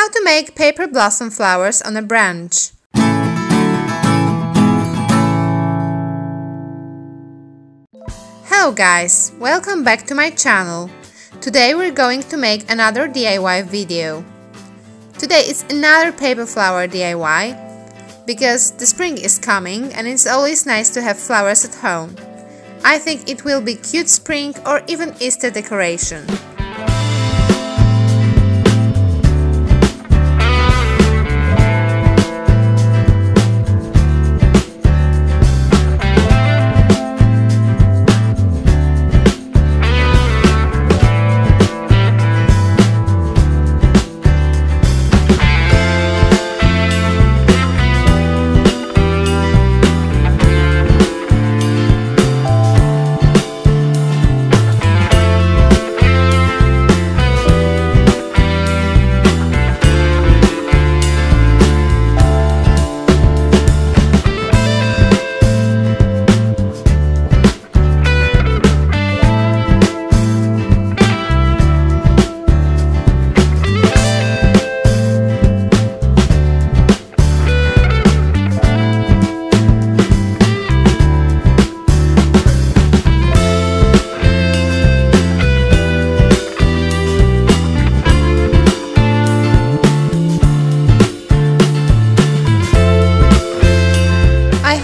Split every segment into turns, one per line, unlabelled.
How to make paper blossom flowers on a branch. Hello guys, welcome back to my channel. Today we're going to make another DIY video. Today is another paper flower DIY because the spring is coming and it's always nice to have flowers at home. I think it will be cute spring or even Easter decoration.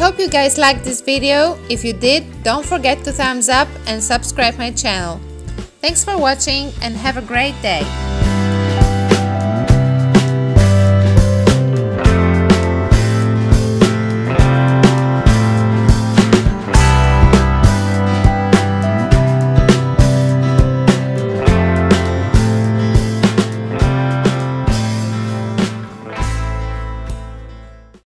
Hope you guys liked this video. If you did, don't forget to thumbs up and subscribe my channel. Thanks for watching and have a great day.